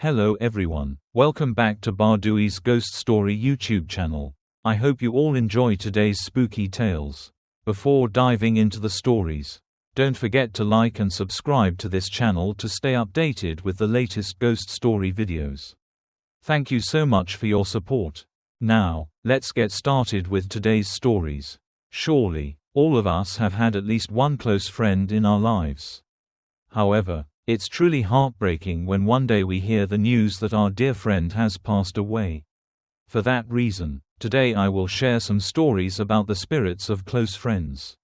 Hello everyone, welcome back to Bardui's Ghost Story YouTube channel. I hope you all enjoy today's spooky tales. Before diving into the stories, don't forget to like and subscribe to this channel to stay updated with the latest ghost story videos. Thank you so much for your support. Now, let's get started with today's stories. Surely, all of us have had at least one close friend in our lives. However, it's truly heartbreaking when one day we hear the news that our dear friend has passed away. For that reason, today I will share some stories about the spirits of close friends.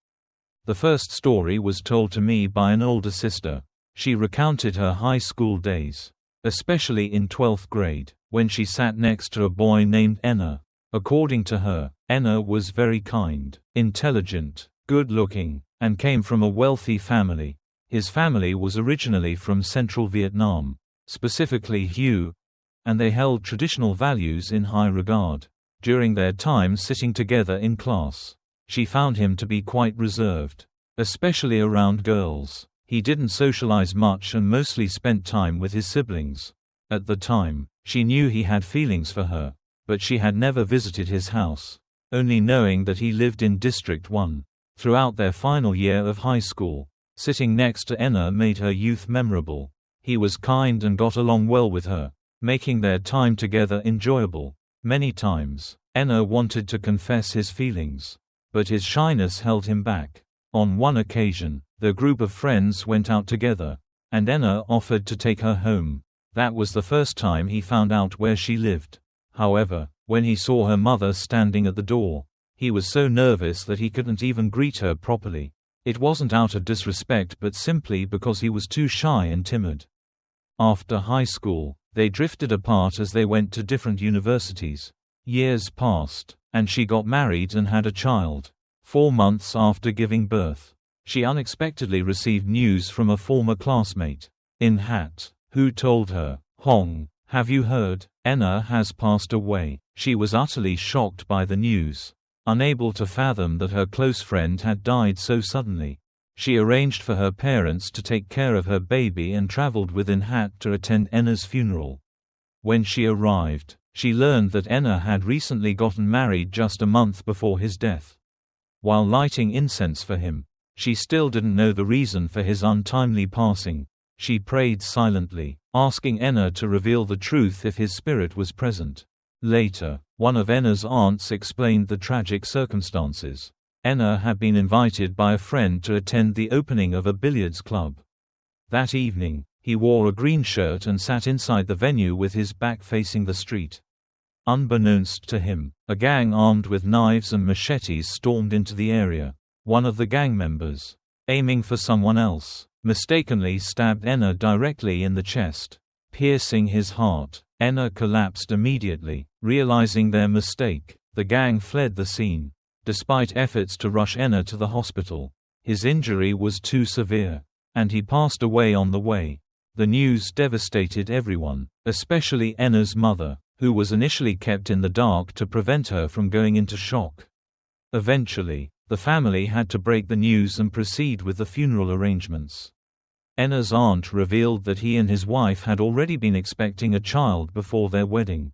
The first story was told to me by an older sister. She recounted her high school days, especially in 12th grade, when she sat next to a boy named Enna. According to her, Enna was very kind, intelligent, good-looking, and came from a wealthy family. His family was originally from central Vietnam, specifically Hue, and they held traditional values in high regard. During their time sitting together in class, she found him to be quite reserved, especially around girls. He didn't socialize much and mostly spent time with his siblings. At the time, she knew he had feelings for her, but she had never visited his house, only knowing that he lived in District 1. Throughout their final year of high school, sitting next to Enna made her youth memorable. He was kind and got along well with her, making their time together enjoyable. Many times, Enna wanted to confess his feelings, but his shyness held him back. On one occasion, the group of friends went out together, and Enna offered to take her home. That was the first time he found out where she lived. However, when he saw her mother standing at the door, he was so nervous that he couldn't even greet her properly. It wasn't out of disrespect but simply because he was too shy and timid. After high school, they drifted apart as they went to different universities. Years passed, and she got married and had a child. 4 months after giving birth, she unexpectedly received news from a former classmate in Hat, who told her, "Hong, have you heard? Enna has passed away." She was utterly shocked by the news, unable to fathom that her close friend had died so suddenly. She arranged for her parents to take care of her baby and traveled within Hat to attend Enna's funeral. When she arrived, she learned that Enna had recently gotten married just a month before his death. While lighting incense for him, she still didn't know the reason for his untimely passing. She prayed silently, asking Enna to reveal the truth if his spirit was present. Later, one of Enna's aunts explained the tragic circumstances. Enna had been invited by a friend to attend the opening of a billiards club. That evening, he wore a green shirt and sat inside the venue with his back facing the street. Unbeknownst to him, a gang armed with knives and machetes stormed into the area. One of the gang members, aiming for someone else, mistakenly stabbed Enna directly in the chest, piercing his heart. Enna collapsed immediately. Realizing their mistake, the gang fled the scene. Despite efforts to rush Enna to the hospital, his injury was too severe, and he passed away on the way. The news devastated everyone, especially Enna's mother, who was initially kept in the dark to prevent her from going into shock. Eventually, the family had to break the news and proceed with the funeral arrangements. Enna's aunt revealed that he and his wife had already been expecting a child before their wedding.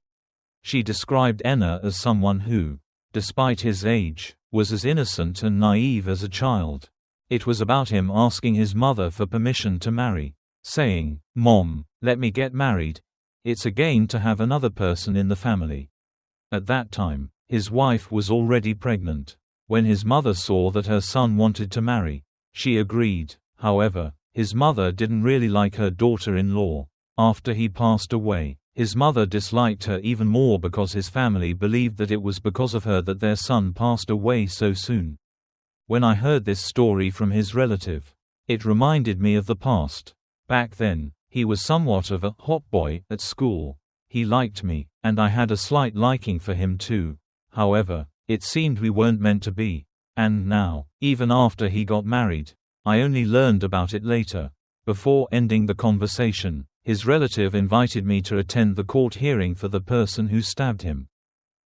She described Enna as someone who, despite his age, was as innocent and naive as a child. It was about him asking his mother for permission to marry, saying, "Mom, let me get married. It's a gain to have another person in the family." At that time, his wife was already pregnant. When his mother saw that her son wanted to marry, she agreed. However, his mother didn't really like her daughter-in-law. After he passed away, his mother disliked her even more because his family believed that it was because of her that their son passed away so soon. When I heard this story from his relative, it reminded me of the past. Back then, he was somewhat of a hot boy at school. He liked me, and I had a slight liking for him too. However, it seemed we weren't meant to be. And now, even after he got married, I only learned about it later. Before ending the conversation, his relative invited me to attend the court hearing for the person who stabbed him.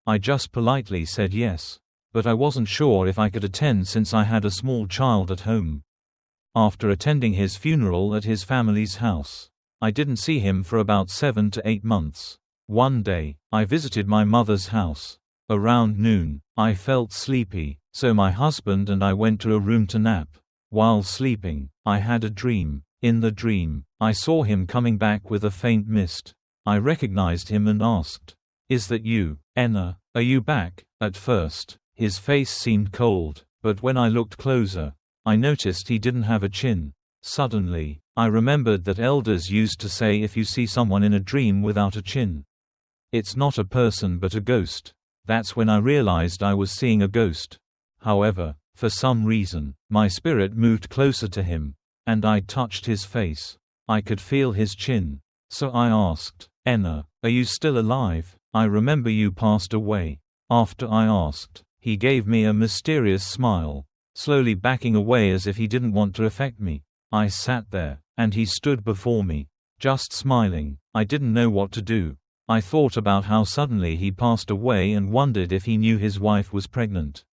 I just politely said yes, but I wasn't sure if I could attend since I had a small child at home. After attending his funeral at his family's house, I didn't see him for about 7 to 8 months. One day, I visited my mother's house. Around noon, I felt sleepy, so my husband and I went to a room to nap. While sleeping, I had a dream. In the dream, I saw him coming back with a faint mist. I recognized him and asked, "Is that you, Enna? Are you back?" At first, his face seemed cold, but when I looked closer, I noticed he didn't have a chin. Suddenly, I remembered that elders used to say if you see someone in a dream without a chin, it's not a person but a ghost. That's when I realized I was seeing a ghost. However, for some reason, my spirit moved closer to him, and I touched his face. I could feel his chin. So I asked, "Enna, are you still alive? I remember you passed away." After I asked, he gave me a mysterious smile, slowly backing away as if he didn't want to affect me. I sat there, and he stood before me, just smiling. I didn't know what to do. I thought about how suddenly he passed away and wondered if he knew his wife was pregnant.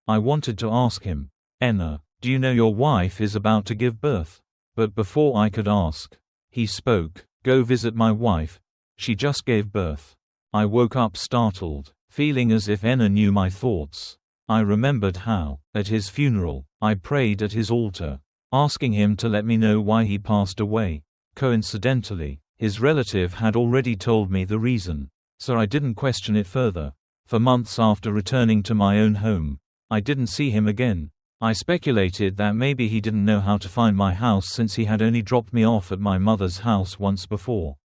I wanted to ask him, "Enna, do you know your wife is about to give birth?" But before I could ask, he spoke, "Go visit my wife. She just gave birth." I woke up startled, feeling as if Enna knew my thoughts. I remembered how, at his funeral, I prayed at his altar, asking him to let me know why he passed away. Coincidentally, his relative had already told me the reason, so I didn't question it further. For months after returning to my own home, I didn't see him again. I speculated that maybe he didn't know how to find my house since he had only dropped me off at my mother's house once before.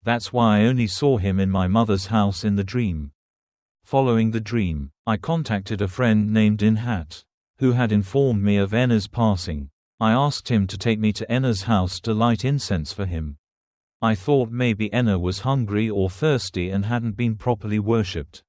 That's why I only saw him in my mother's house in the dream. Following the dream, I contacted a friend named Inhat, who had informed me of Enna's passing. I asked him to take me to Enna's house to light incense for him. I thought maybe Enna was hungry or thirsty and hadn't been properly worshipped,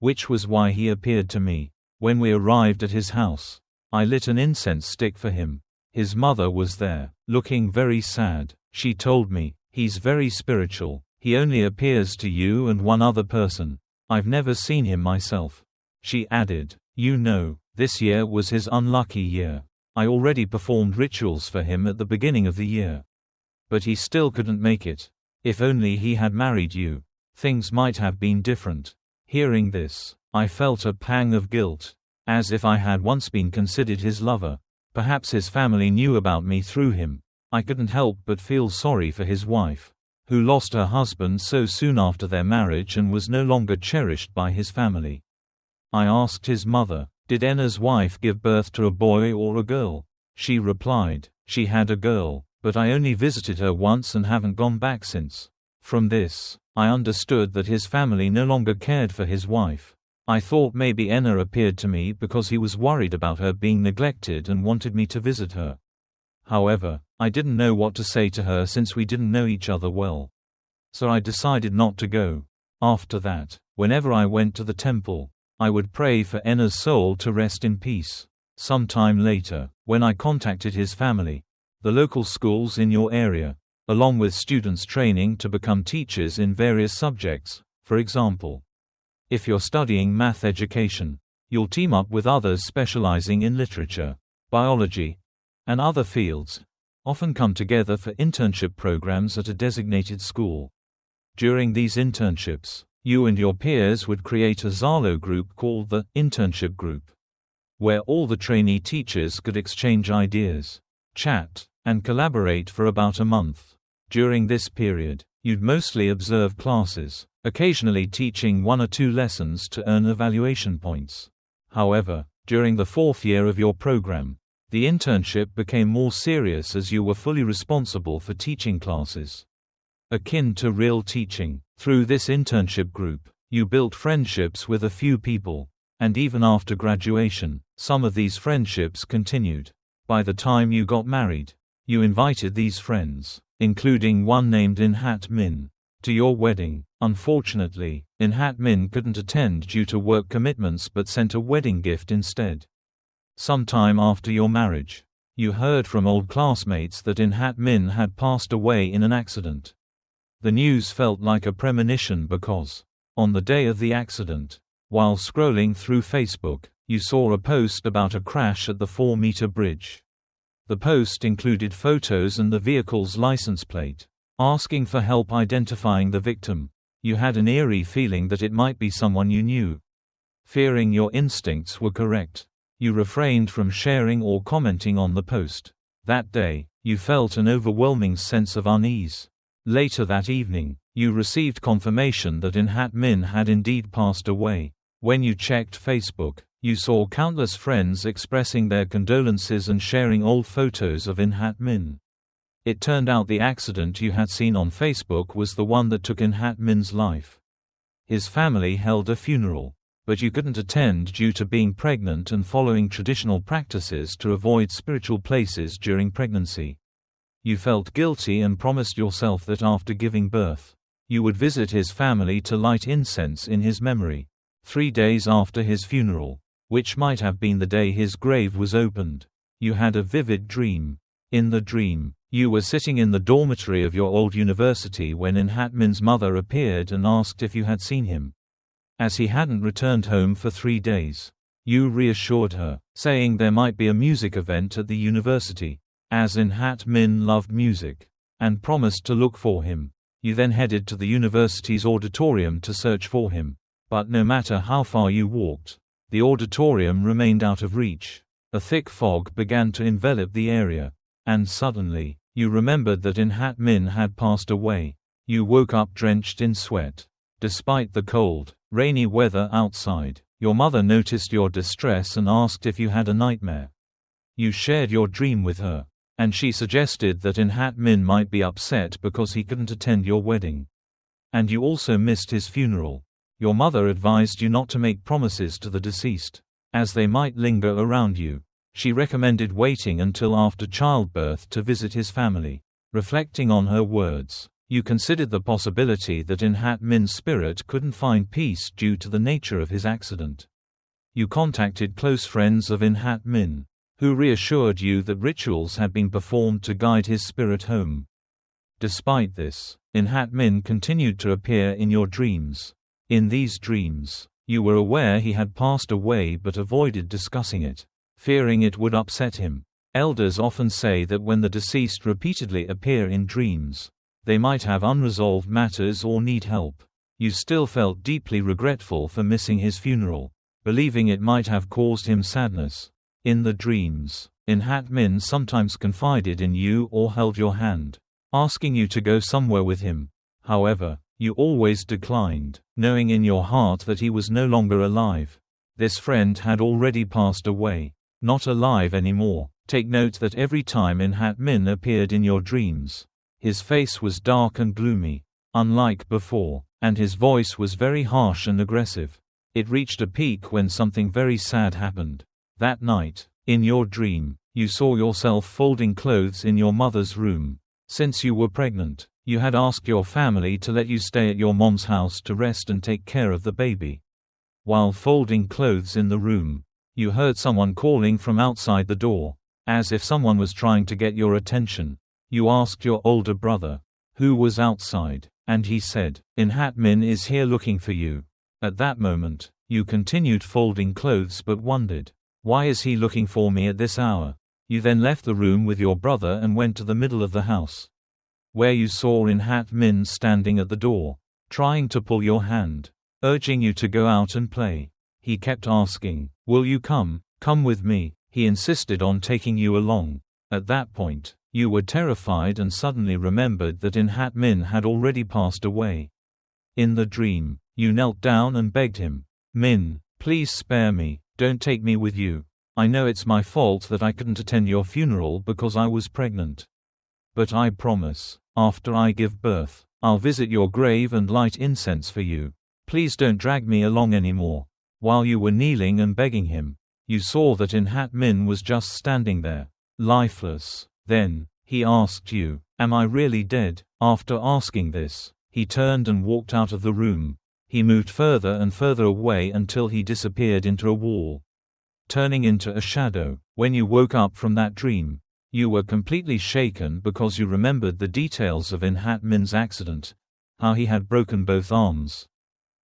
which was why he appeared to me. When we arrived at his house, I lit an incense stick for him. His mother was there, looking very sad. She told me, "He's very spiritual. He only appears to you and one other person. I've never seen him myself." She added, "You know, this year was his unlucky year. I already performed rituals for him at the beginning of the year. But he still couldn't make it. If only he had married you, things might have been different." Hearing this, I felt a pang of guilt, as if I had once been considered his lover. Perhaps his family knew about me through him. I couldn't help but feel sorry for his wife, who lost her husband so soon after their marriage and was no longer cherished by his family. I asked his mother, "Did Enna's wife give birth to a boy or a girl?" She replied, "She had a girl, but I only visited her once and haven't gone back since." From this, I understood that his family no longer cared for his wife. I thought maybe Enna appeared to me because he was worried about her being neglected and wanted me to visit her. However, I didn't know what to say to her since we didn't know each other well. So I decided not to go. After that, whenever I went to the temple, I would pray for Enna's soul to rest in peace. Sometime later, when I contacted his family, the local schools in your area, along with students training to become teachers in various subjects, for example, if you're studying math education, you'll team up with others specializing in literature, biology, and other fields, often come together for internship programs at a designated school. During these internships, you and your peers would create a Zalo group called the Internship Group, where all the trainee teachers could exchange ideas, chat, and collaborate for about a month. During this period, you'd mostly observe classes, occasionally teaching 1 or 2 lessons to earn evaluation points. However, during the 4th year of your program, the internship became more serious as you were fully responsible for teaching classes, akin to real teaching. Through this internship group, you built friendships with a few people, and even after graduation, some of these friendships continued. By the time you got married, you invited these friends, including one named Inhat Min, to your wedding. Unfortunately, Inhat Min couldn't attend due to work commitments but sent a wedding gift instead. Sometime after your marriage, you heard from old classmates that Inhat Min had passed away in an accident. The news felt like a premonition because, on the day of the accident, while scrolling through Facebook, you saw a post about a crash at the 4-meter bridge. The post included photos and the vehicle's license plate. asking for help identifying the victim. You had an eerie feeling that it might be someone you knew. Fearing your instincts were correct, you refrained from sharing or commenting on the post. That day, you felt an overwhelming sense of unease. Later that evening, you received confirmation that In Hat Min had indeed passed away. When you checked Facebook, you saw countless friends expressing their condolences and sharing old photos of In Hat Min. It turned out the accident you had seen on Facebook was the one that took In Hat Min's life. His family held a funeral, but you couldn't attend due to being pregnant and following traditional practices to avoid spiritual places during pregnancy. You felt guilty and promised yourself that after giving birth, you would visit his family to light incense in his memory. 3 days after his funeral, which might have been the day his grave was opened, you had a vivid dream. In the dream, you were sitting in the dormitory of your old university when In Hat Min's mother appeared and asked if you had seen him. As he hadn't returned home for 3 days, you reassured her, saying there might be a music event at the university, as In Hat Min loved music, and promised to look for him. You then headed to the university's auditorium to search for him, but no matter how far you walked, the auditorium remained out of reach. A thick fog began to envelop the area, and suddenly, you remembered that In Hat Min had passed away. You woke up drenched in sweat. Despite the cold, rainy weather outside, your mother noticed your distress and asked if you had a nightmare. You shared your dream with her, and she suggested that In Hat Min might be upset because he couldn't attend your wedding. And you also missed his funeral. Your mother advised you not to make promises to the deceased, as they might linger around you. She recommended waiting until after childbirth to visit his family. Reflecting on her words, you considered the possibility that In Hat Min's spirit couldn't find peace due to the nature of his accident. You contacted close friends of In Hat Min, who reassured you that rituals had been performed to guide his spirit home. Despite this, In Hat Min continued to appear in your dreams. In these dreams, you were aware he had passed away but avoided discussing it, fearing it would upset him. Elders often say that when the deceased repeatedly appear in dreams, they might have unresolved matters or need help. You still felt deeply regretful for missing his funeral, believing it might have caused him sadness. In the dreams, In Hat Min sometimes confided in you or held your hand, asking you to go somewhere with him. However, you always declined, knowing in your heart that he was no longer alive. This friend had already passed away, not alive anymore. Take note that every time In Hat Min appeared in your dreams, his face was dark and gloomy, unlike before, and his voice was very harsh and aggressive. It reached a peak when something very sad happened. That night, in your dream, you saw yourself folding clothes in your mother's room. Since you were pregnant, you had asked your family to let you stay at your mom's house to rest and take care of the baby. While folding clothes in the room, you heard someone calling from outside the door, as if someone was trying to get your attention. You asked your older brother, who was outside, and he said, In Hat Min is here looking for you. At that moment, you continued folding clothes but wondered, why is he looking for me at this hour? You then left the room with your brother and went to the middle of the house, where you saw In Hat Min standing at the door, trying to pull your hand, urging you to go out and play. He kept asking, will you come with me? He insisted on taking you along. At that point, you were terrified and suddenly remembered that In Hat Min had already passed away. In the dream, you knelt down and begged him, Min, please spare me, don't take me with you. I know it's my fault that I couldn't attend your funeral because I was pregnant. But I promise, after I give birth, I'll visit your grave and light incense for you. Please don't drag me along anymore. While you were kneeling and begging him, you saw that In Hat Min was just standing there, lifeless. Then, he asked you, am I really dead? After asking this, he turned and walked out of the room. He moved further and further away until he disappeared into a wall, turning into a shadow. When you woke up from that dream, you were completely shaken because you remembered the details of In Hat Min's accident, how he had broken both arms,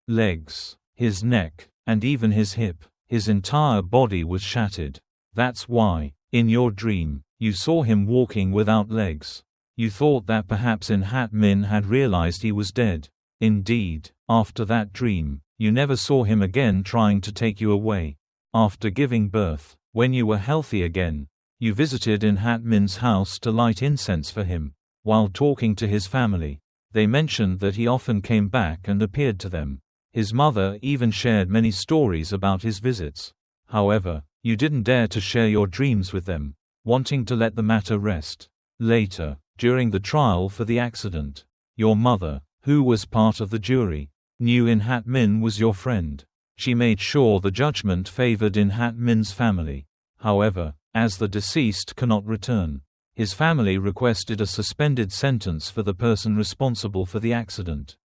legs, his neck, and even his hip. His entire body was shattered. That's why, in your dream, you saw him walking without legs. You thought that perhaps In Hat Min had realized he was dead. Indeed, after that dream, you never saw him again trying to take you away. After giving birth, when you were healthy again, you visited In Hat Min's house to light incense for him. While talking to his family, they mentioned that he often came back and appeared to them. His mother even shared many stories about his visits. However, you didn't dare to share your dreams with them, wanting to let the matter rest. Later, during the trial for the accident, your mother, who was part of the jury, knew In Hat Min was your friend. She made sure the judgment favored In Hat Min's family. However, as the deceased cannot return, his family requested a suspended sentence for the person responsible for the accident.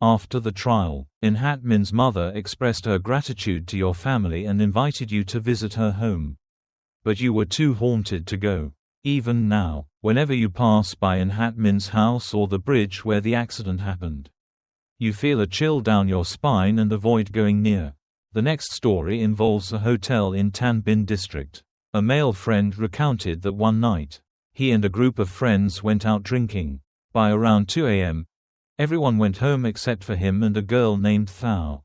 After the trial, In Hat Min's mother expressed her gratitude to your family and invited you to visit her home. But you were too haunted to go. Even now, whenever you pass by In Hat Min's house or the bridge where the accident happened, you feel a chill down your spine and avoid going near. The next story involves a hotel in Tan Binh district. A male friend recounted that one night, he and a group of friends went out drinking. By around 2 a.m., everyone went home except for him and a girl named Thao.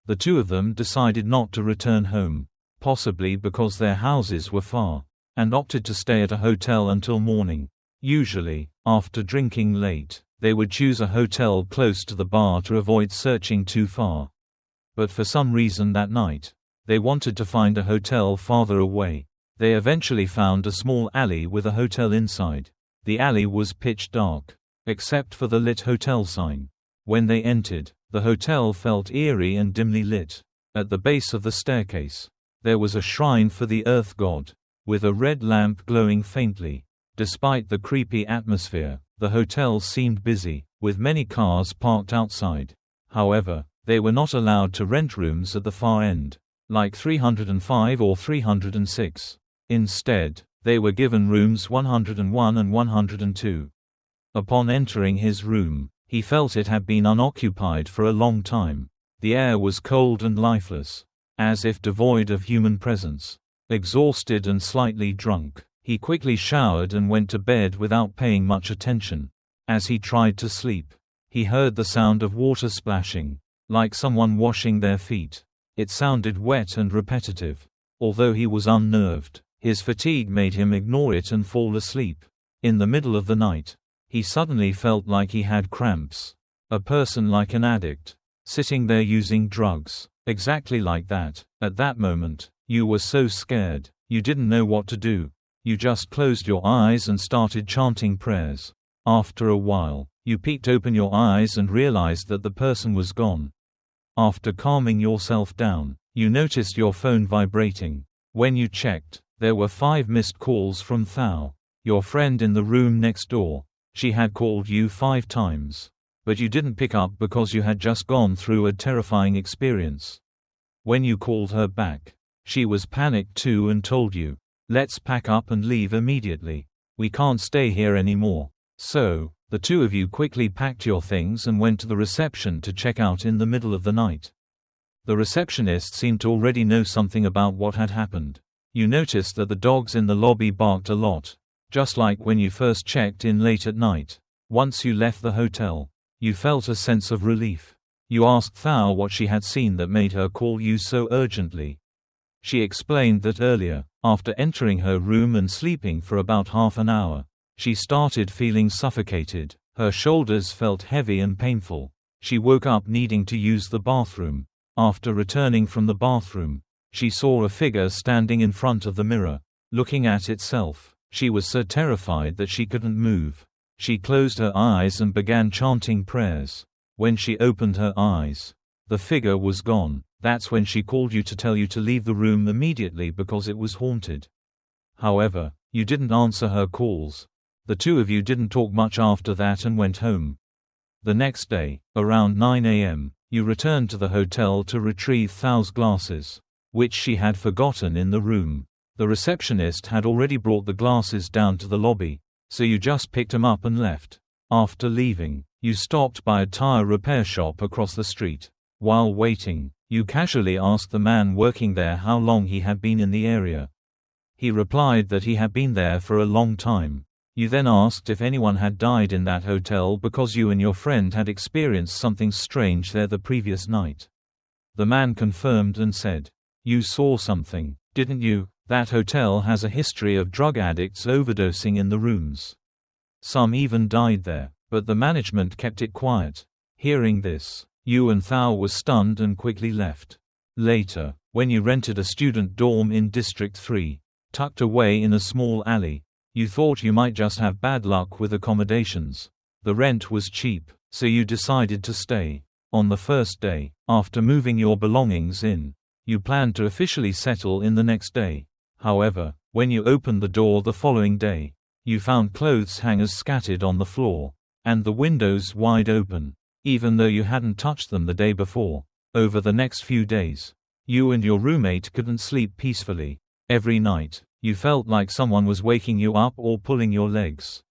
The two of them decided not to return home, possibly because their houses were far, and opted to stay at a hotel until morning. Usually, after drinking late, they would choose a hotel close to the bar to avoid searching too far. But for some reason that night, they wanted to find a hotel farther away. They eventually found a small alley with a hotel inside. The alley was pitch dark, except for the lit hotel sign. When they entered, the hotel felt eerie and dimly lit. At the base of the staircase, there was a shrine for the earth god, with a red lamp glowing faintly. Despite the creepy atmosphere, the hotel seemed busy, with many cars parked outside. However, they were not allowed to rent rooms at the far end, like 305 or 306. Instead, they were given rooms 101 and 102. Upon entering his room, he felt it had been unoccupied for a long time. The air was cold and lifeless, as if devoid of human presence. Exhausted and slightly drunk, he quickly showered and went to bed without paying much attention. As he tried to sleep, he heard the sound of water splashing, like someone washing their feet. It sounded wet and repetitive. Although he was unnerved, his fatigue made him ignore it and fall asleep. In the middle of the night, he suddenly felt like he had cramps. A person like an addict, sitting there using drugs. Exactly like that. At that moment, you were so scared, you didn't know what to do. You just closed your eyes and started chanting prayers. After a while, you peeked open your eyes and realized that the person was gone. After calming yourself down, you noticed your phone vibrating. When you checked, there were 5 missed calls from Thao, your friend in the room next door. She had called you 5 times, but you didn't pick up because you had just gone through a terrifying experience. When you called her back, she was panicked too and told you, "Let's pack up and leave immediately. We can't stay here anymore." So, the two of you quickly packed your things and went to the reception to check out in the middle of the night. The receptionist seemed to already know something about what had happened. You noticed that the dogs in the lobby barked a lot, just like when you first checked in late at night. Once you left the hotel, you felt a sense of relief. You asked Thao what she had seen that made her call you so urgently. She explained that earlier, after entering her room and sleeping for about half an hour, she started feeling suffocated. Her shoulders felt heavy and painful. She woke up needing to use the bathroom. After returning from the bathroom, she saw a figure standing in front of the mirror, looking at itself. She was so terrified that she couldn't move. She closed her eyes and began chanting prayers. When she opened her eyes, the figure was gone. That's when she called you to tell you to leave the room immediately because it was haunted. However, you didn't answer her calls. The two of you didn't talk much after that and went home. The next day, around 9 a.m., you returned to the hotel to retrieve Thao's glasses, which she had forgotten in the room. The receptionist had already brought the glasses down to the lobby, so you just picked them up and left. After leaving, you stopped by a tire repair shop across the street. While waiting, you casually asked the man working there how long he had been in the area. He replied that he had been there for a long time. You then asked if anyone had died in that hotel because you and your friend had experienced something strange there the previous night. The man confirmed and said, "You saw something, didn't you? That hotel has a history of drug addicts overdosing in the rooms. Some even died there, but the management kept it quiet." Hearing this, you and Thao were stunned and quickly left. Later, when you rented a student dorm in District 3, tucked away in a small alley, you thought you might just have bad luck with accommodations. The rent was cheap, so you decided to stay. On the first day, after moving your belongings in, you planned to officially settle in the next day. However, when you opened the door the following day, you found clothes hangers scattered on the floor, and the windows wide open, even though you hadn't touched them the day before. Over the next few days, you and your roommate couldn't sleep peacefully. Every night, you felt like someone was waking you up or pulling your legs.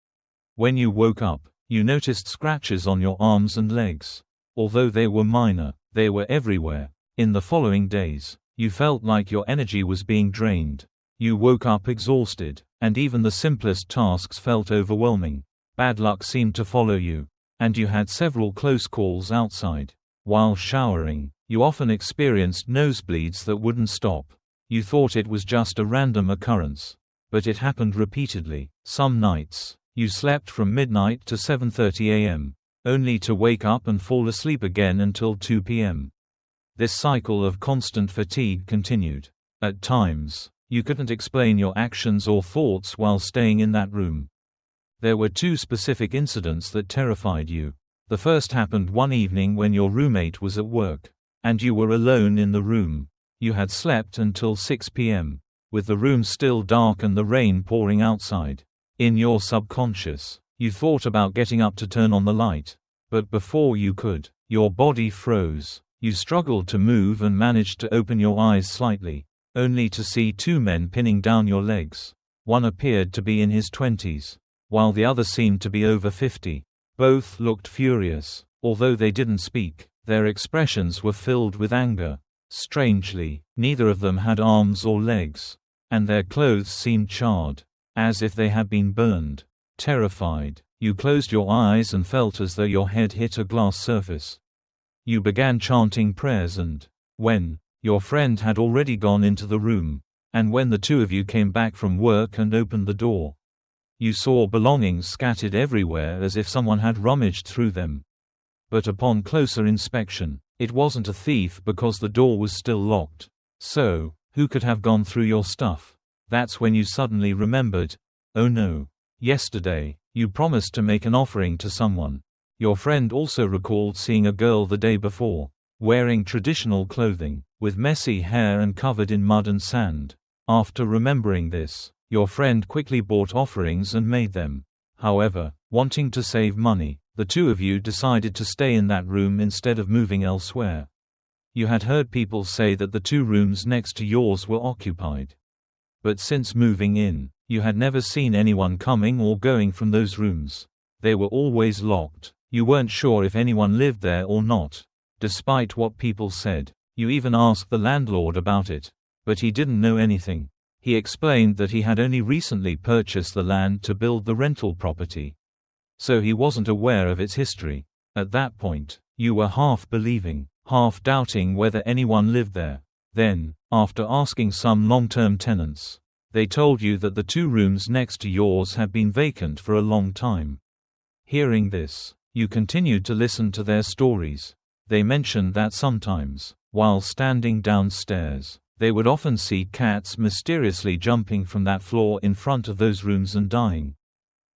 When you woke up, you noticed scratches on your arms and legs. Although they were minor, they were everywhere. In the following days, you felt like your energy was being drained. You woke up exhausted, and even the simplest tasks felt overwhelming. Bad luck seemed to follow you, and you had several close calls outside. While showering, you often experienced nosebleeds that wouldn't stop. You thought it was just a random occurrence, but it happened repeatedly. Some nights, you slept from midnight to 7:30 a.m., only to wake up and fall asleep again until 2 p.m. This cycle of constant fatigue continued. At times, you couldn't explain your actions or thoughts while staying in that room. There were two specific incidents that terrified you. The first happened one evening when your roommate was at work, and you were alone in the room. You had slept until 6 p.m., with the room still dark and the rain pouring outside. In your subconscious, you thought about getting up to turn on the light, but before you could, your body froze. You struggled to move and managed to open your eyes slightly, only to see two men pinning down your legs. One appeared to be in his 20s, while the other seemed to be over 50. Both looked furious. Although they didn't speak, their expressions were filled with anger. Strangely, neither of them had arms or legs, and their clothes seemed charred, as if they had been burned. Terrified, you closed your eyes and felt as though your head hit a glass surface. You began chanting prayers when your friend had already gone into the room, and when the two of you came back from work and opened the door, you saw belongings scattered everywhere as if someone had rummaged through them. But upon closer inspection, it wasn't a thief because the door was still locked. So, who could have gone through your stuff? That's when you suddenly remembered, oh no. Yesterday, you promised to make an offering to someone. Your friend also recalled seeing a girl the day before, wearing traditional clothing, with messy hair and covered in mud and sand. After remembering this, your friend quickly bought offerings and made them. However, wanting to save money, the two of you decided to stay in that room instead of moving elsewhere. You had heard people say that the two rooms next to yours were occupied. But since moving in, you had never seen anyone coming or going from those rooms. They were always locked. You weren't sure if anyone lived there or not. Despite what people said, you even asked the landlord about it. But he didn't know anything. He explained that he had only recently purchased the land to build the rental property, so he wasn't aware of its history. At that point, you were half believing, half doubting whether anyone lived there. Then, after asking some long-term tenants, they told you that the two rooms next to yours had been vacant for a long time. Hearing this, you continued to listen to their stories. They mentioned that sometimes, while standing downstairs, they would often see cats mysteriously jumping from that floor in front of those rooms and dying.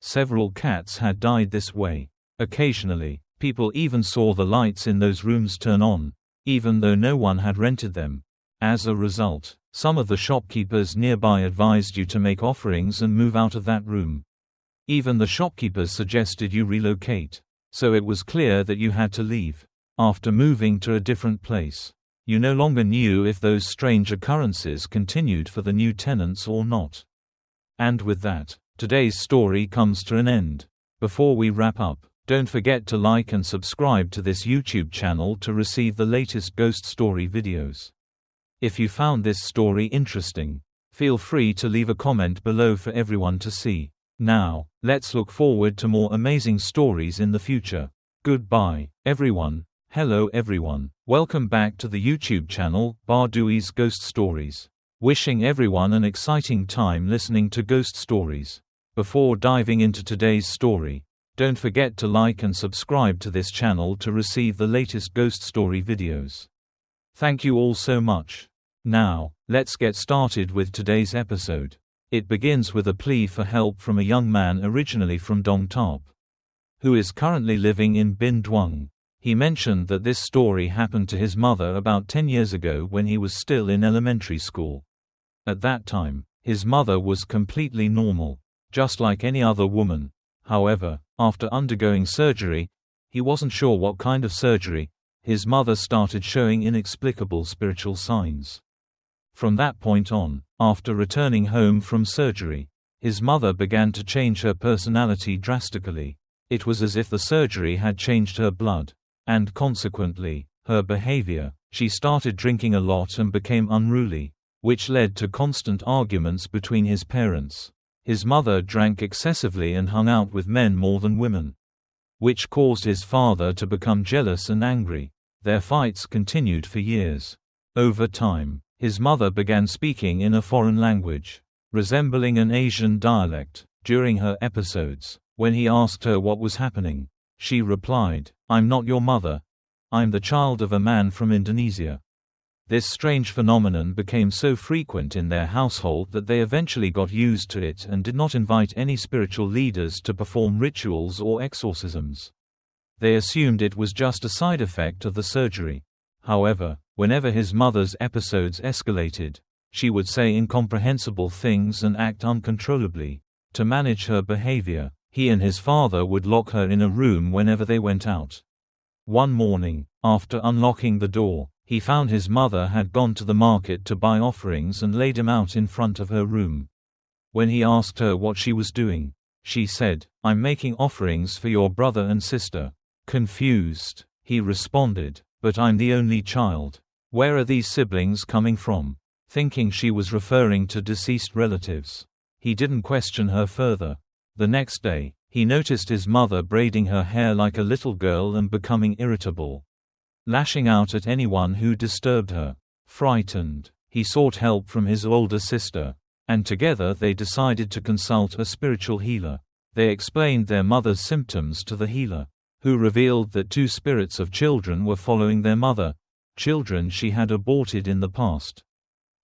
Several cats had died this way. Occasionally, people even saw the lights in those rooms turn on, even though no one had rented them. As a result, some of the shopkeepers nearby advised you to make offerings and move out of that room. Even the shopkeepers suggested you relocate, so it was clear that you had to leave. After moving to a different place, you no longer knew if those strange occurrences continued for the new tenants or not. And with that, today's story comes to an end. Before we wrap up, don't forget to like and subscribe to this YouTube channel to receive the latest ghost story videos. If you found this story interesting, feel free to leave a comment below for everyone to see. Now, let's look forward to more amazing stories in the future. Goodbye, everyone. Hello everyone. Welcome back to the YouTube channel, Bardui's Ghost Stories. Wishing everyone an exciting time listening to ghost stories. Before diving into today's story, don't forget to like and subscribe to this channel to receive the latest ghost story videos. Thank you all so much. Now, let's get started with today's episode. It begins with a plea for help from a young man originally from Dong Tarp, who is currently living in Binh Duong. He mentioned that this story happened to his mother about 10 years ago when he was still in elementary school. At that time, his mother was completely normal, just like any other woman. However, after undergoing surgery, he wasn't sure what kind of surgery, his mother started showing inexplicable spiritual signs. From that point on, after returning home from surgery, his mother began to change her personality drastically. It was as if the surgery had changed her blood, and consequently, her behavior. She started drinking a lot and became unruly, which led to constant arguments between his parents. His mother drank excessively and hung out with men more than women, which caused his father to become jealous and angry. Their fights continued for years. Over time, his mother began speaking in a foreign language, resembling an Asian dialect. During her episodes, when he asked her what was happening, she replied, "I'm not your mother. I'm the child of a man from Indonesia." This strange phenomenon became so frequent in their household that they eventually got used to it and did not invite any spiritual leaders to perform rituals or exorcisms. They assumed it was just a side effect of the surgery. However, whenever his mother's episodes escalated, she would say incomprehensible things and act uncontrollably. To manage her behavior, he and his father would lock her in a room whenever they went out. One morning, after unlocking the door, he found his mother had gone to the market to buy offerings and laid them out in front of her room. When he asked her what she was doing, she said, "I'm making offerings for your brother and sister." Confused, he responded, "But I'm the only child. Where are these siblings coming from?" Thinking she was referring to deceased relatives, he didn't question her further. The next day, he noticed his mother braiding her hair like a little girl and becoming irritable, lashing out at anyone who disturbed her. Frightened, he sought help from his older sister, and together they decided to consult a spiritual healer. They explained their mother's symptoms to the healer, who revealed that 2 spirits of children were following their mother, children she had aborted in the past.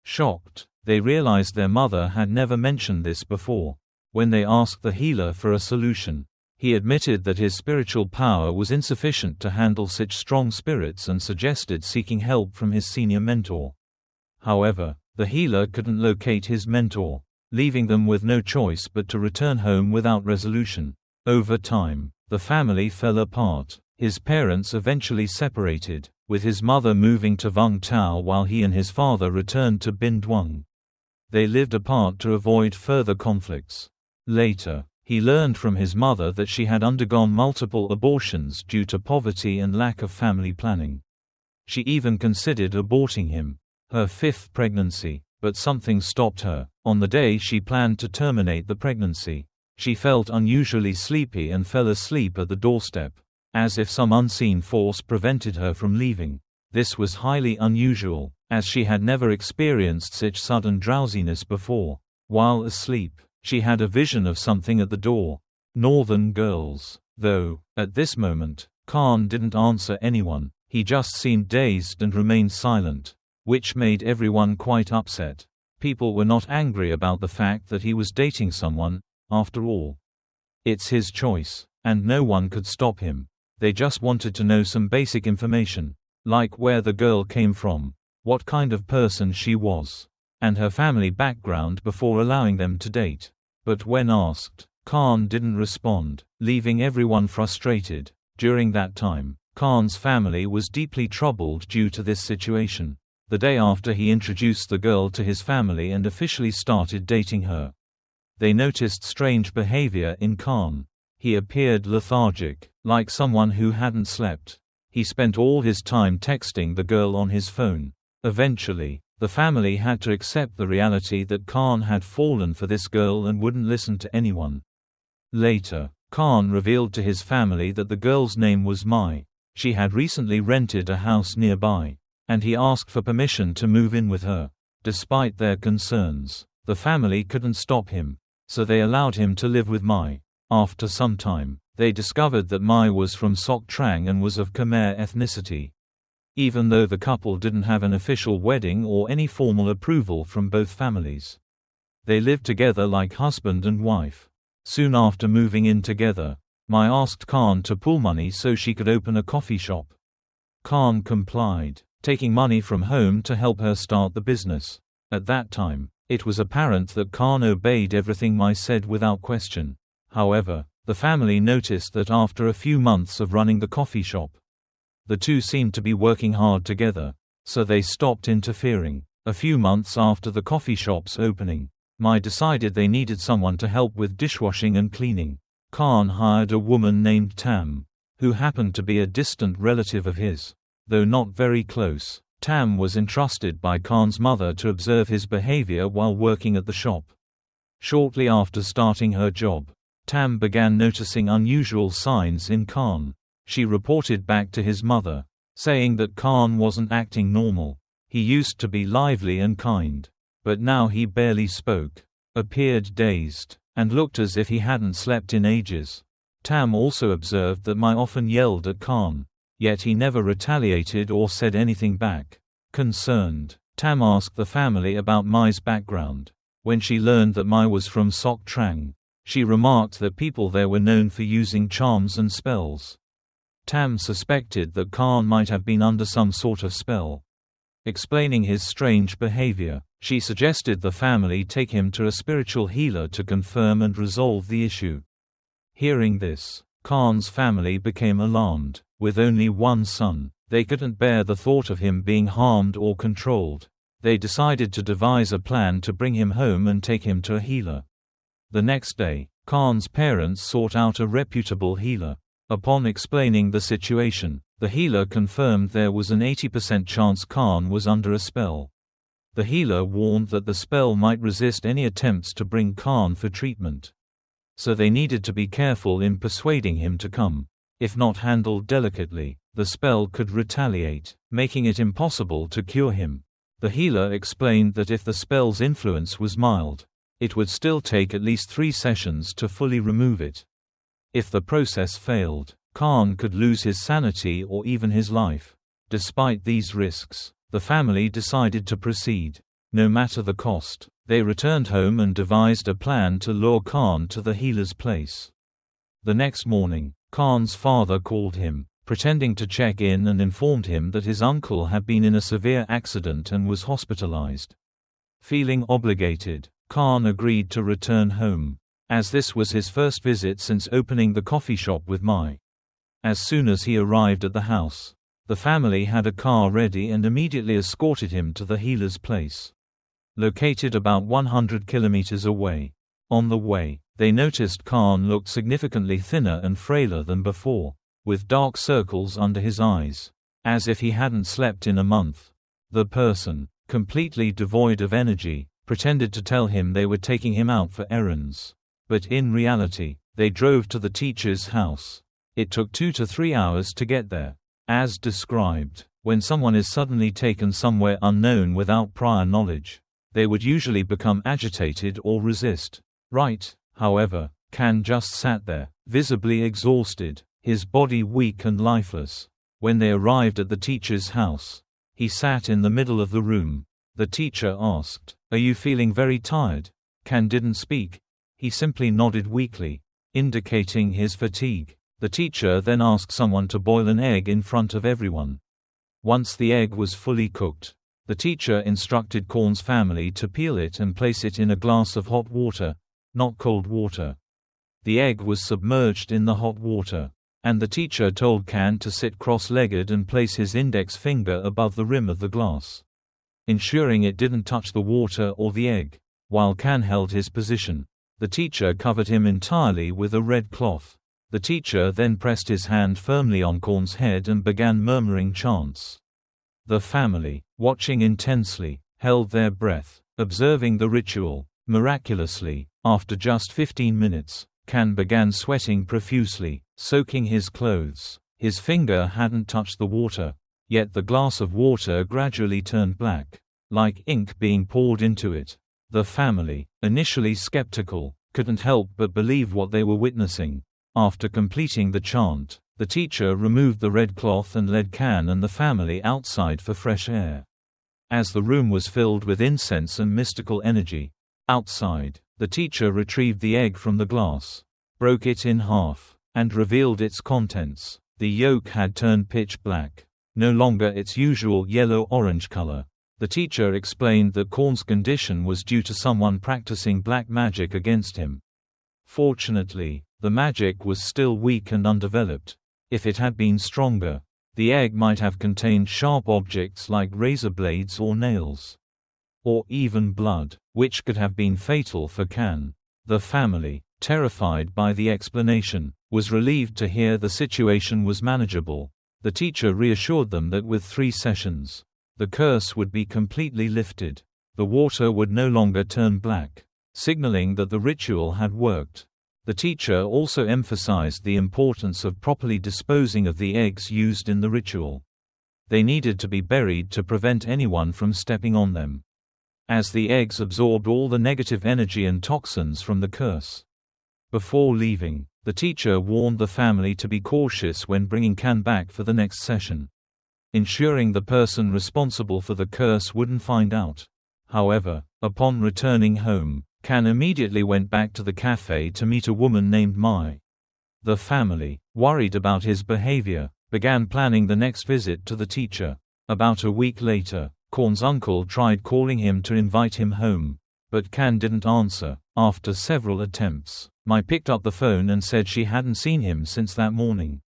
Shocked, they realized their mother had never mentioned this before. When they asked the healer for a solution, he admitted that his spiritual power was insufficient to handle such strong spirits and suggested seeking help from his senior mentor. However, the healer couldn't locate his mentor, leaving them with no choice but to return home without resolution. Over time, the family fell apart. His parents eventually separated, with his mother moving to Vung Tau while he and his father returned to Binh Duong. They lived apart to avoid further conflicts. Later, he learned from his mother that she had undergone multiple abortions due to poverty and lack of family planning. She even considered aborting him, her 5th pregnancy, but something stopped her. On the day she planned to terminate the pregnancy, she felt unusually sleepy and fell asleep at the doorstep, as if some unseen force prevented her from leaving. This was highly unusual, as she had never experienced such sudden drowsiness before. While asleep, she had a vision of something at the door. Northern girls. Though, at this moment, Khan didn't answer anyone. He just seemed dazed and remained silent, which made everyone quite upset. People were not angry about the fact that he was dating someone. After all, it's his choice, and no one could stop him. They just wanted to know some basic information, like where the girl came from, what kind of person she was, and her family background before allowing them to date. But when asked, Khan didn't respond, leaving everyone frustrated. During that time, Khan's family was deeply troubled due to this situation. The day after he introduced the girl to his family and officially started dating her, they noticed strange behavior in Khan. He appeared lethargic, like someone who hadn't slept. He spent all his time texting the girl on his phone. Eventually, the family had to accept the reality that Khan had fallen for this girl and wouldn't listen to anyone. Later, Khan revealed to his family that the girl's name was Mai. She had recently rented a house nearby, and he asked for permission to move in with her. Despite their concerns, the family couldn't stop him, so they allowed him to live with Mai. After some time, they discovered that Mai was from Sok Trang and was of Khmer ethnicity. Even though the couple didn't have an official wedding or any formal approval from both families, they lived together like husband and wife. Soon after moving in together, Mai asked Khan to pool money so she could open a coffee shop. Khan complied, taking money from home to help her start the business. At that time, it was apparent that Khan obeyed everything Mai said without question. However, the family noticed that after a few months of running the coffee shop, the two seemed to be working hard together, so they stopped interfering. A few months after the coffee shop's opening, Mai decided they needed someone to help with dishwashing and cleaning. Khan hired a woman named Tam, who happened to be a distant relative of his. Though not very close, Tam was entrusted by Khan's mother to observe his behavior while working at the shop. Shortly after starting her job, Tam began noticing unusual signs in Khan. She reported back to his mother, saying that Khan wasn't acting normal. He used to be lively and kind, but now he barely spoke, appeared dazed, and looked as if he hadn't slept in ages. Tam also observed that Mai often yelled at Khan, yet he never retaliated or said anything back. Concerned, Tam asked the family about Mai's background. When she learned that Mai was from Sok Trang, she remarked that people there were known for using charms and spells. Tam suspected that Khan might have been under some sort of spell. Explaining his strange behavior, she suggested the family take him to a spiritual healer to confirm and resolve the issue. Hearing this, Khan's family became alarmed. With only one son, they couldn't bear the thought of him being harmed or controlled. They decided to devise a plan to bring him home and take him to a healer. The next day, Khan's parents sought out a reputable healer. Upon explaining the situation, the healer confirmed there was an 80% chance Khan was under a spell. The healer warned that the spell might resist any attempts to bring Khan for treatment, so they needed to be careful in persuading him to come. If not handled delicately, the spell could retaliate, making it impossible to cure him. The healer explained that if the spell's influence was mild, it would still take at least 3 sessions to fully remove it. If the process failed, Khan could lose his sanity or even his life. Despite these risks, the family decided to proceed. No matter the cost, they returned home and devised a plan to lure Khan to the healer's place. The next morning, Khan's father called him, pretending to check in, and informed him that his uncle had been in a severe accident and was hospitalized. Feeling obligated, Khan agreed to return home, as this was his first visit since opening the coffee shop with Mai. As soon as he arrived at the house, the family had a car ready and immediately escorted him to the healer's place, located about 100 kilometers away. On the way, they noticed Khan looked significantly thinner and frailer than before, with dark circles under his eyes, as if he hadn't slept in a month. The person, completely devoid of energy, pretended to tell him they were taking him out for errands. But in reality, they drove to the teacher's house. It took 2 to 3 hours to get there. As described, when someone is suddenly taken somewhere unknown without prior knowledge, they would usually become agitated or resist. Right, however, Khan just sat there, visibly exhausted, his body weak and lifeless. When they arrived at the teacher's house, he sat in the middle of the room. The teacher asked, "Are you feeling very tired?" Khan didn't speak. He simply nodded weakly, indicating his fatigue. The teacher then asked someone to boil an egg in front of everyone. Once the egg was fully cooked, the teacher instructed Khan's family to peel it and place it in a glass of hot water, not cold water. The egg was submerged in the hot water, and the teacher told Khan to sit cross-legged and place his index finger above the rim of the glass, ensuring it didn't touch the water or the egg. While Khan held his position, the teacher covered him entirely with a red cloth. The teacher then pressed his hand firmly on Khan's head and began murmuring chants. The family, watching intensely, held their breath, observing the ritual. Miraculously, after just 15 minutes, Can began sweating profusely, soaking his clothes. His finger hadn't touched the water, yet the glass of water gradually turned black, like ink being poured into it. The family, initially skeptical, couldn't help but believe what they were witnessing. After completing the chant, the teacher removed the red cloth and led Can and the family outside for fresh air. As the room was filled with incense and mystical energy, outside, the teacher retrieved the egg from the glass, broke it in half, and revealed its contents. The yolk had turned pitch black, no longer its usual yellow-orange color. The teacher explained that Korn's condition was due to someone practicing black magic against him. Fortunately, the magic was still weak and undeveloped. If it had been stronger, the egg might have contained sharp objects like razor blades or nails. Or even blood, which could have been fatal for Can. The family, terrified by the explanation, was relieved to hear the situation was manageable. The teacher reassured them that with 3 sessions, the curse would be completely lifted. The water would no longer turn black, signaling that the ritual had worked. The teacher also emphasized the importance of properly disposing of the eggs used in the ritual. They needed to be buried to prevent anyone from stepping on them, as the eggs absorbed all the negative energy and toxins from the curse. Before leaving, the teacher warned the family to be cautious when bringing Can back for the next session, ensuring the person responsible for the curse wouldn't find out. However, upon returning home, Can immediately went back to the cafe to meet a woman named Mai. The family, worried about his behavior, began planning the next visit to the teacher. About a week later, Korn's uncle tried calling him to invite him home, but Can didn't answer. After several attempts, Mai picked up the phone and said she hadn't seen him since that morning.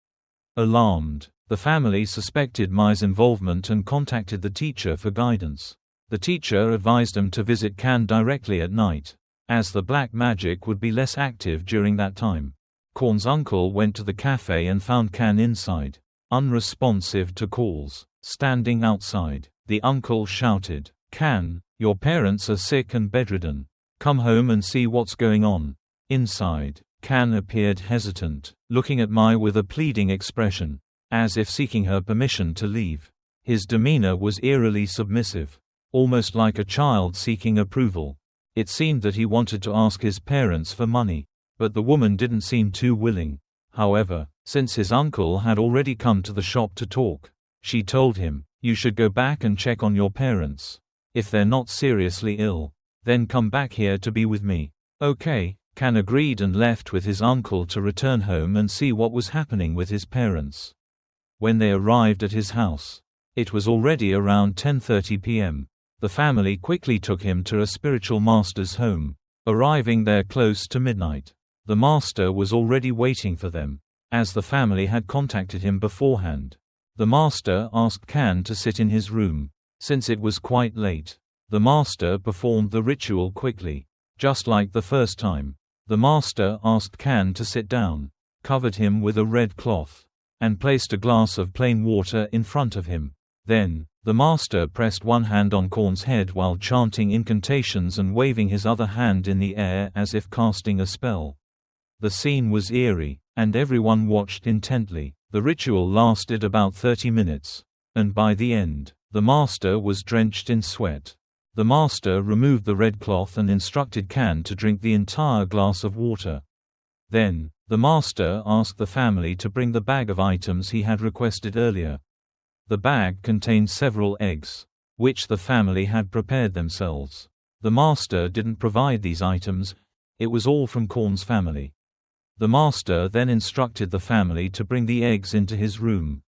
Alarmed, the family suspected Mai's involvement and contacted the teacher for guidance. The teacher advised them to visit Can directly at night, as the black magic would be less active during that time. Korn's uncle went to the cafe and found Can inside, unresponsive to calls. Standing outside, the uncle shouted, "Can, your parents are sick and bedridden. Come home and see what's going on." Inside, Can appeared hesitant, looking at Mai with a pleading expression, as if seeking her permission to leave. His demeanor was eerily submissive, almost like a child seeking approval. It seemed that he wanted to ask his parents for money, but the woman didn't seem too willing. However, since his uncle had already come to the shop to talk, she told him, "You should go back and check on your parents. If they're not seriously ill, then come back here to be with me." "Okay," Can agreed and left with his uncle to return home and see what was happening with his parents. When they arrived at his house, it was already around 10:30 p.m. The family quickly took him to a spiritual master's home, arriving there close to midnight. The master was already waiting for them, as the family had contacted him beforehand. The master asked Can to sit in his room, since it was quite late. The master performed the ritual quickly, just like the first time. The master asked Can to sit down, covered him with a red cloth, and placed a glass of plain water in front of him. Then, the master pressed one hand on Korn's head while chanting incantations and waving his other hand in the air as if casting a spell. The scene was eerie, and everyone watched intently. The ritual lasted about 30 minutes, and by the end, the master was drenched in sweat. The master removed the red cloth and instructed Can to drink the entire glass of water. Then, the master asked the family to bring the bag of items he had requested earlier. The bag contained several eggs, which the family had prepared themselves. The master didn't provide these items, it was all from Korn's family. The master then instructed the family to bring the eggs into his room.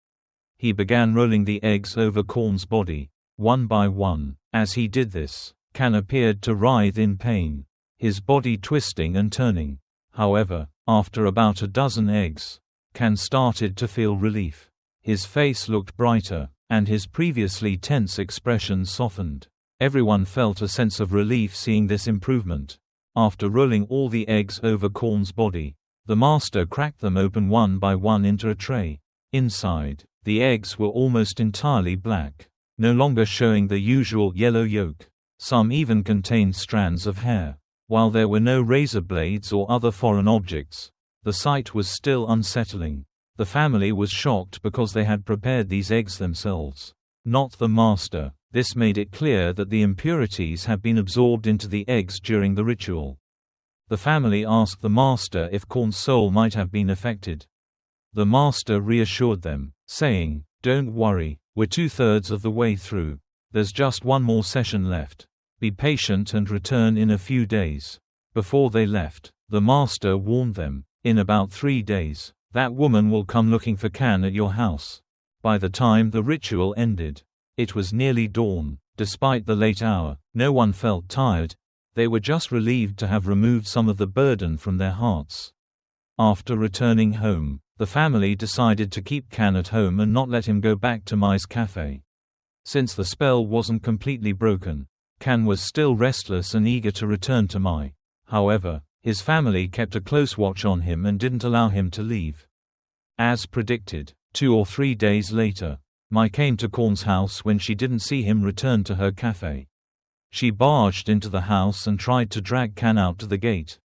He began rolling the eggs over Korn's body, one by one. As he did this, Can appeared to writhe in pain, his body twisting and turning. However, after about a dozen eggs, Can started to feel relief. His face looked brighter, and his previously tense expression softened. Everyone felt a sense of relief seeing this improvement. After rolling all the eggs over Korn's body, the master cracked them open one by one into a tray. Inside, the eggs were almost entirely black, no longer showing the usual yellow yolk. Some even contained strands of hair. While there were no razor blades or other foreign objects, the sight was still unsettling. The family was shocked because they had prepared these eggs themselves, not the master. This made it clear that the impurities had been absorbed into the eggs during the ritual. The family asked the master if Korn's soul might have been affected. The master reassured them, saying, "Don't worry, we're 2/3 of the way through. There's just one more session left. Be patient and return in a few days." Before they left, the master warned them, "In about 3 days, that woman will come looking for Kan at your house." By the time the ritual ended, it was nearly dawn. Despite the late hour, no one felt tired. They were just relieved to have removed some of the burden from their hearts. After returning home, the family decided to keep Kan at home and not let him go back to Mai's cafe. Since the spell wasn't completely broken, Kan was still restless and eager to return to Mai. However, his family kept a close watch on him and didn't allow him to leave. As predicted, 2 or 3 days later, Mai came to Korn's house when she didn't see him return to her cafe. She barged into the house and tried to drag Kan out to the gate,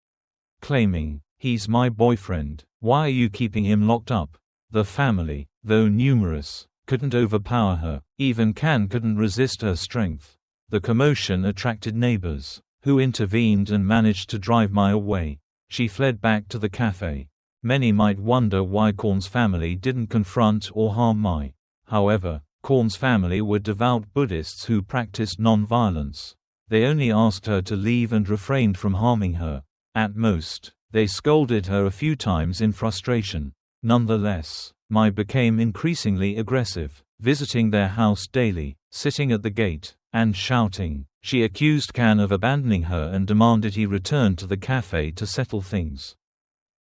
claiming, "He's my boyfriend. Why are you keeping him locked up?" The family, though numerous, couldn't overpower her. Even Kan couldn't resist her strength. The commotion attracted neighbors, who intervened and managed to drive Mai away. She fled back to the cafe. Many might wonder why Korn's family didn't confront or harm Mai. However, Korn's family were devout Buddhists who practiced non-violence. They only asked her to leave and refrained from harming her. At most, they scolded her a few times in frustration. Nonetheless, Mai became increasingly aggressive, visiting their house daily, sitting at the gate, and shouting. She accused Kan of abandoning her and demanded he return to the cafe to settle things.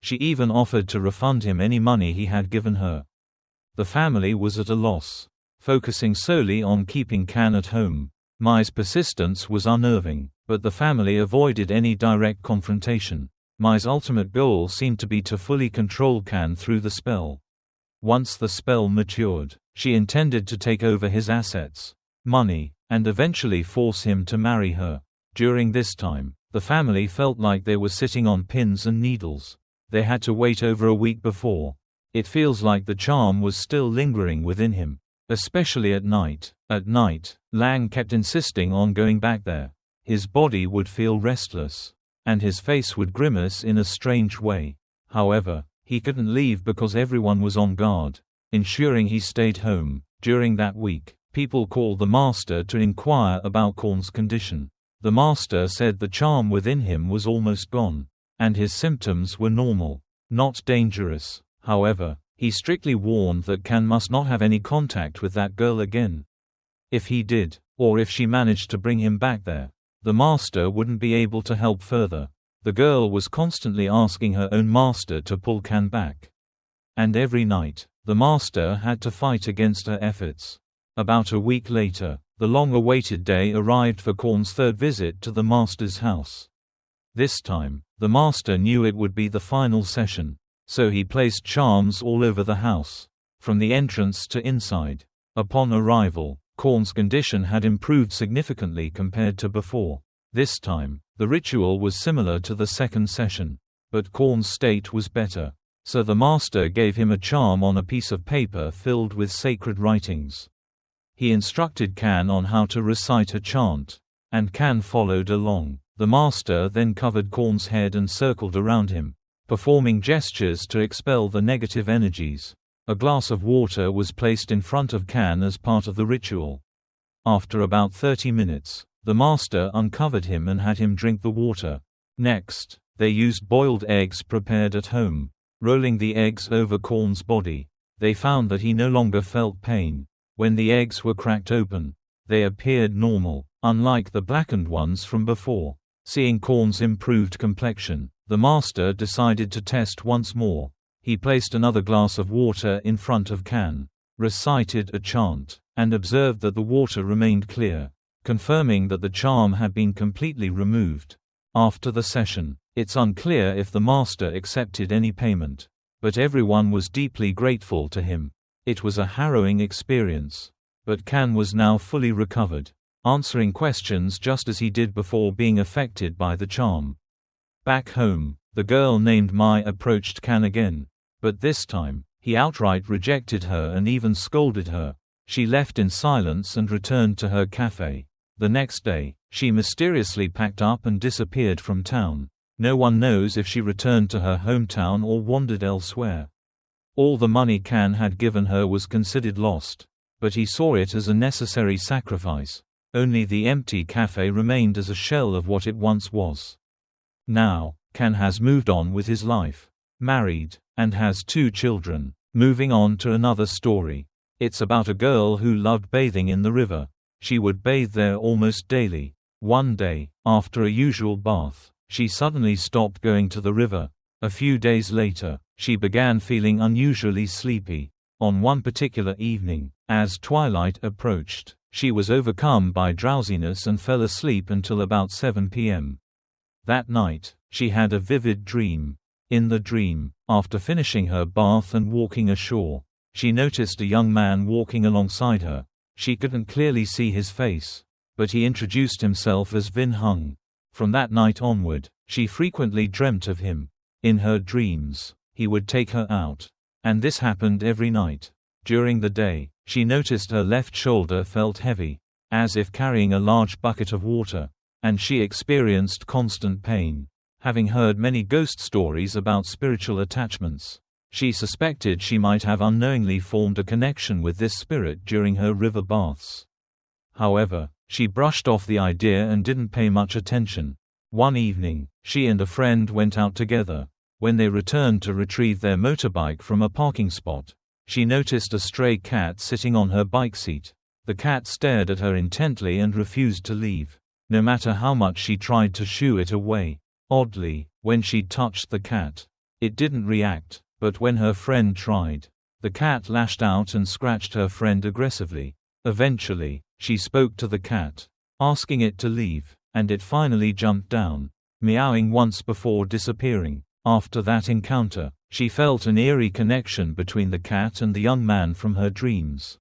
She even offered to refund him any money he had given her. The family was at a loss, focusing solely on keeping Kan at home. Mai's persistence was unnerving, but the family avoided any direct confrontation. Mai's ultimate goal seemed to be to fully control Kan through the spell. Once the spell matured, she intended to take over his assets, money, and eventually force him to marry her. During this time, the family felt like they were sitting on pins and needles. They had to wait over a week before. It feels like the charm was still lingering within him, especially at night. At night, Lang kept insisting on going back there. His body would feel restless, and his face would grimace in a strange way. However, he couldn't leave because everyone was on guard, ensuring he stayed home. During that week, people called the master to inquire about Korn's condition. The master said the charm within him was almost gone, and his symptoms were normal, not dangerous. However, he strictly warned that Kan must not have any contact with that girl again. If he did, or if she managed to bring him back there, the master wouldn't be able to help further. The girl was constantly asking her own master to pull Kan back. And every night, the master had to fight against her efforts. About a week later, the long-awaited day arrived for Korn's third visit to the master's house. This time, the master knew it would be the final session, so he placed charms all over the house, from the entrance to inside. Upon arrival, Korn's condition had improved significantly compared to before. This time, the ritual was similar to the second session, but Korn's state was better. So the master gave him a charm on a piece of paper filled with sacred writings. He instructed Kan on how to recite a chant, and Kan followed along. The master then covered Korn's head and circled around him, performing gestures to expel the negative energies. A glass of water was placed in front of Kan as part of the ritual. After about 30 minutes, the master uncovered him and had him drink the water. Next, they used boiled eggs prepared at home. Rolling the eggs over Korn's body, they found that he no longer felt pain. When the eggs were cracked open, they appeared normal, unlike the blackened ones from before. Seeing Korn's improved complexion, the master decided to test once more. He placed another glass of water in front of Kan, recited a chant, and observed that the water remained clear, confirming that the charm had been completely removed. After the session, it's unclear if the master accepted any payment, but everyone was deeply grateful to him. It was a harrowing experience, but Kan was now fully recovered, answering questions just as he did before being affected by the charm. Back home, the girl named Mai approached Kan again. But this time, he outright rejected her and even scolded her. She left in silence and returned to her cafe. The next day, she mysteriously packed up and disappeared from town. No one knows if she returned to her hometown or wandered elsewhere. All the money Kan had given her was considered lost, but he saw it as a necessary sacrifice. Only the empty cafe remained as a shell of what it once was. Now, Kan has moved on with his life, married, and has 2 children. Moving on to another story. It's about a girl who loved bathing in the river. She would bathe there almost daily. One day, after a usual bath, she suddenly stopped going to the river. A few days later, she began feeling unusually sleepy. On one particular evening, as twilight approached, she was overcome by drowsiness and fell asleep until about 7 p.m. That night, she had a vivid dream. In the dream, after finishing her bath and walking ashore, she noticed a young man walking alongside her. She couldn't clearly see his face, but he introduced himself as Vin Hung. From that night onward, she frequently dreamt of him. In her dreams, he would take her out, and this happened every night. During the day, she noticed her left shoulder felt heavy, as if carrying a large bucket of water, and she experienced constant pain. Having heard many ghost stories about spiritual attachments, she suspected she might have unknowingly formed a connection with this spirit during her river baths. However, she brushed off the idea and didn't pay much attention. One evening, she and a friend went out together. When they returned to retrieve their motorbike from a parking spot, she noticed a stray cat sitting on her bike seat. The cat stared at her intently and refused to leave, no matter how much she tried to shoo it away. Oddly, when she touched the cat, it didn't react, but when her friend tried, the cat lashed out and scratched her friend aggressively. Eventually, she spoke to the cat, asking it to leave, and it finally jumped down, meowing once before disappearing. After that encounter, she felt an eerie connection between the cat and the young man from her dreams.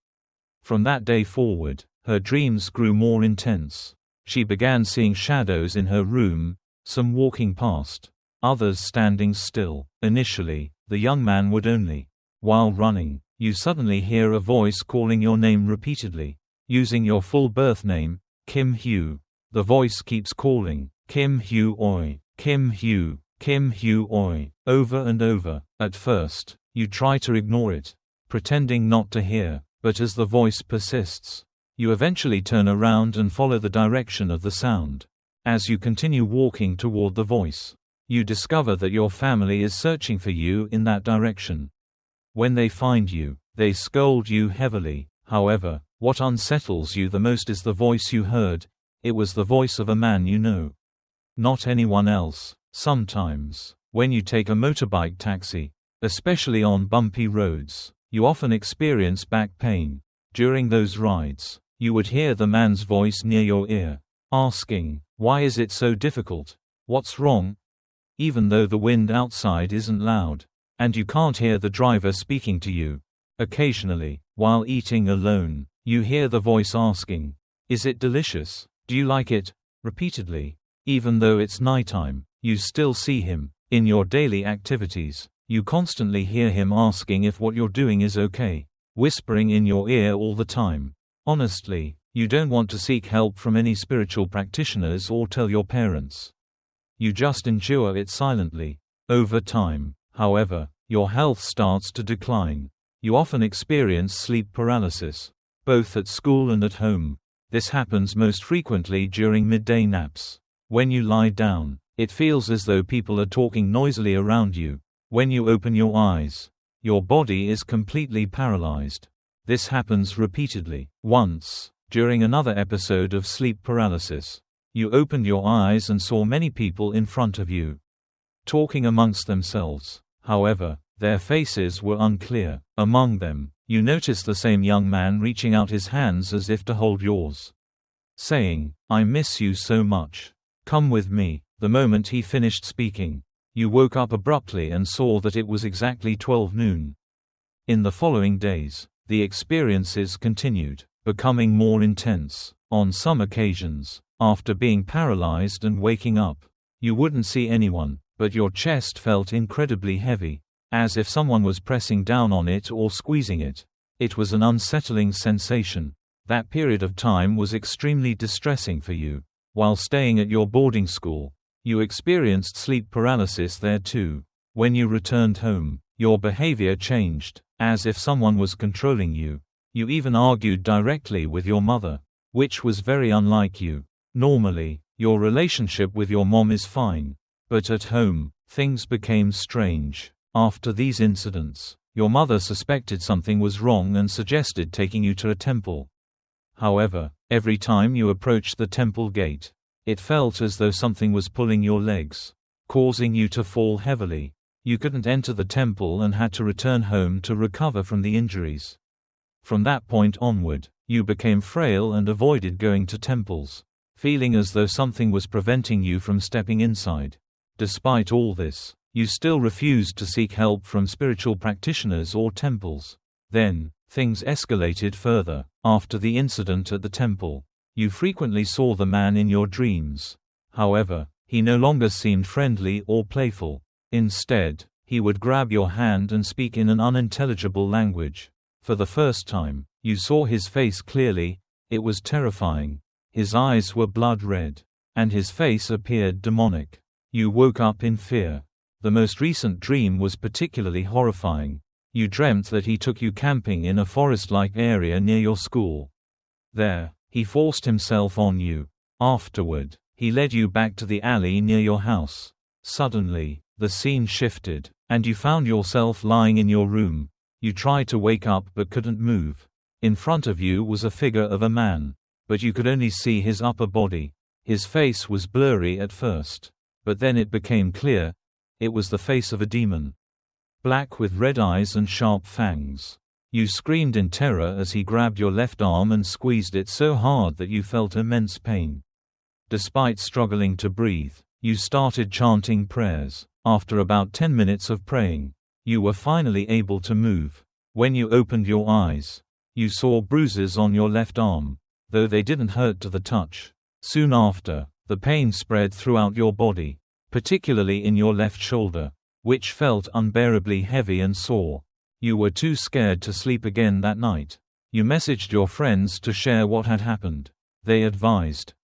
From that day forward, her dreams grew more intense. She began seeing shadows in her room, some walking past, others standing still. Initially, the young man would only. While running, you suddenly hear a voice calling your name repeatedly, using your full birth name, Kim Hugh. The voice keeps calling, Kim Hugh Oi, Kim Hugh, Kim Hugh Oi, over and over. At first, you try to ignore it, pretending not to hear, but as the voice persists, you eventually turn around and follow the direction of the sound. As you continue walking toward the voice, you discover that your family is searching for you in that direction. When they find you, they scold you heavily. However, what unsettles you the most is the voice you heard. It was the voice of a man you know, not anyone else. Sometimes, when you take a motorbike taxi, especially on bumpy roads, you often experience back pain. During those rides, you would hear the man's voice near your ear, asking, "Why is it so difficult? What's wrong?" Even though the wind outside isn't loud, and you can't hear the driver speaking to you. Occasionally, while eating alone, you hear the voice asking, "Is it delicious? Do you like it?" Repeatedly. Even though it's nighttime, you still see him. In your daily activities, you constantly hear him asking if what you're doing is okay, whispering in your ear all the time. Honestly, you don't want to seek help from any spiritual practitioners or tell your parents. You just endure it silently. Over time, however, your health starts to decline. You often experience sleep paralysis, both at school and at home. This happens most frequently during midday naps. When you lie down, it feels as though people are talking noisily around you. When you open your eyes, your body is completely paralyzed. This happens repeatedly. Once, during another episode of sleep paralysis, you opened your eyes and saw many people in front of you, talking amongst themselves. However, their faces were unclear. Among them, you noticed the same young man reaching out his hands as if to hold yours, saying, "I miss you so much. Come with me." The moment he finished speaking, you woke up abruptly and saw that it was exactly 12 noon. In the following days, the experiences continued, becoming more intense. On some occasions, after being paralyzed and waking up, You wouldn't see anyone, but your chest felt incredibly heavy, as if someone was pressing down on it or squeezing it. It was an unsettling sensation. That period of time was extremely distressing for you. While staying at your boarding school, you experienced sleep paralysis there too. When you returned home, your behavior changed, as if someone was controlling you. You even argued directly with your mother, which was very unlike you. Normally, your relationship with your mom is fine. But at home, things became strange. After these incidents, your mother suspected something was wrong and suggested taking you to a temple. However, every time you approached the temple gate, it felt as though something was pulling your legs, causing you to fall heavily. You couldn't enter the temple and had to return home to recover from the injuries. From that point onward, you became frail and avoided going to temples, feeling as though something was preventing you from stepping inside. Despite all this, you still refused to seek help from spiritual practitioners or temples. Then, things escalated further. After the incident at the temple, you frequently saw the man in your dreams. However, he no longer seemed friendly or playful. Instead, he would grab your hand and speak in an unintelligible language. For the first time, you saw his face clearly. It was terrifying. His eyes were blood red, and his face appeared demonic. You woke up in fear. The most recent dream was particularly horrifying. You dreamt that he took you camping in a forest-like area near your school. There, he forced himself on you. Afterward, he led you back to the alley near your house. Suddenly, the scene shifted, and you found yourself lying in your room. You tried to wake up but couldn't move. In front of you was a figure of a man, but you could only see his upper body. His face was blurry at first, but then it became clear. It was the face of a demon. Black with red eyes and sharp fangs. You screamed in terror as he grabbed your left arm and squeezed it so hard that you felt immense pain. Despite struggling to breathe, you started chanting prayers. After about 10 minutes of praying, you were finally able to move. When you opened your eyes, you saw bruises on your left arm, though they didn't hurt to the touch. Soon after, the pain spread throughout your body, particularly in your left shoulder, which felt unbearably heavy and sore. You were too scared to sleep again that night. You messaged your friends to share what had happened. They advised,